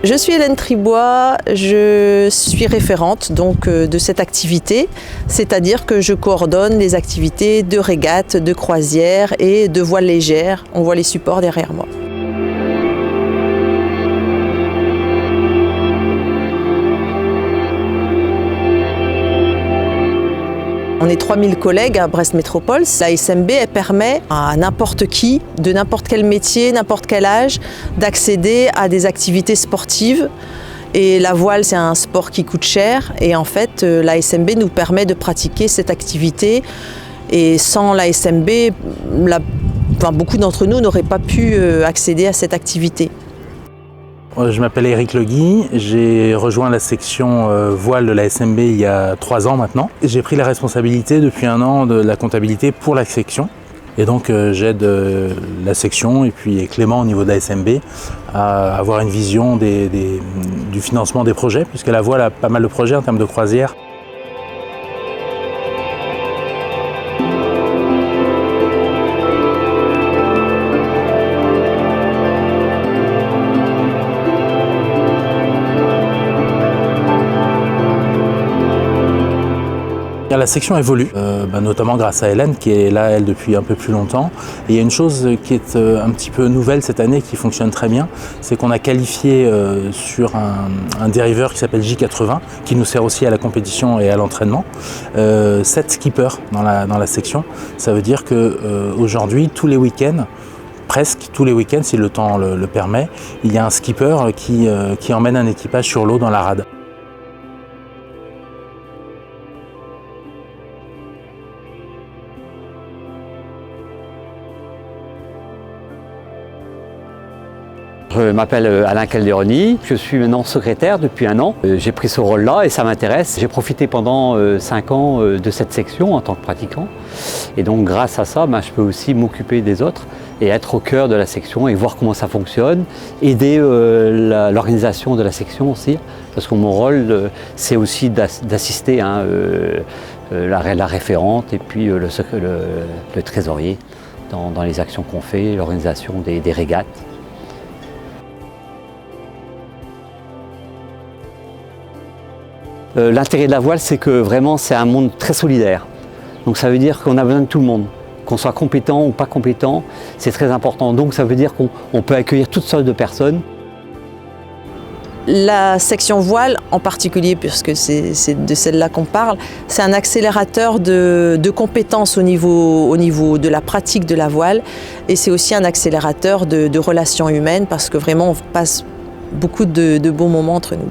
Je suis Hélène Tribois, je suis référente de cette activité, c'est-à-dire que je coordonne les activités de régate, de croisière et de voile légère. On voit les supports derrière moi. On est 3000 collègues à Brest Métropole. La SMB, elle permet à n'importe qui, de n'importe quel métier, n'importe quel âge, d'accéder à des activités sportives. Et la voile, c'est un sport qui coûte cher. Et en fait, la SMB nous permet de pratiquer cette activité. Et sans la SMB, beaucoup d'entre nous n'auraient pas pu accéder à cette activité. Je m'appelle Éric Legui, j'ai rejoint la section voile de la SMB il y a 3 ans maintenant. J'ai pris la responsabilité depuis 1 an de la comptabilité pour la section. Et donc j'aide la section et puis Clément au niveau de la SMB à avoir une vision du financement des projets, puisque la voile a pas mal de projets en termes de croisière. La section évolue, notamment grâce à Hélène qui est là, elle, depuis un peu plus longtemps. Et il y a une chose qui est un petit peu nouvelle cette année, qui fonctionne très bien, c'est qu'on a qualifié sur un dériveur qui s'appelle J80, qui nous sert aussi à la compétition et à l'entraînement, 7 skippers dans la section. Ça veut dire qu'aujourd'hui, tous les week-ends, presque tous les week-ends, si le temps le permet, il y a un skipper qui emmène un équipage sur l'eau dans la rade. Je m'appelle Alain Calderoni, je suis maintenant secrétaire depuis 1 an. J'ai pris ce rôle-là et ça m'intéresse. J'ai profité pendant 5 ans de cette section en tant que pratiquant. Et donc grâce à ça, je peux aussi m'occuper des autres et être au cœur de la section et voir comment ça fonctionne, aider l'organisation de la section aussi, parce que mon rôle, c'est aussi d'assister la référente et puis le trésorier dans les actions qu'on fait, l'organisation des régates. L'intérêt de la voile, c'est que vraiment c'est un monde très solidaire. Donc ça veut dire qu'on a besoin de tout le monde. Qu'on soit compétent ou pas compétent, c'est très important. Donc ça veut dire qu'on peut accueillir toutes sortes de personnes. La section voile en particulier, puisque c'est de celle-là qu'on parle, c'est un accélérateur de compétences au niveau de la pratique de la voile. Et c'est aussi un accélérateur de relations humaines, parce que vraiment on passe beaucoup de bons moments entre nous.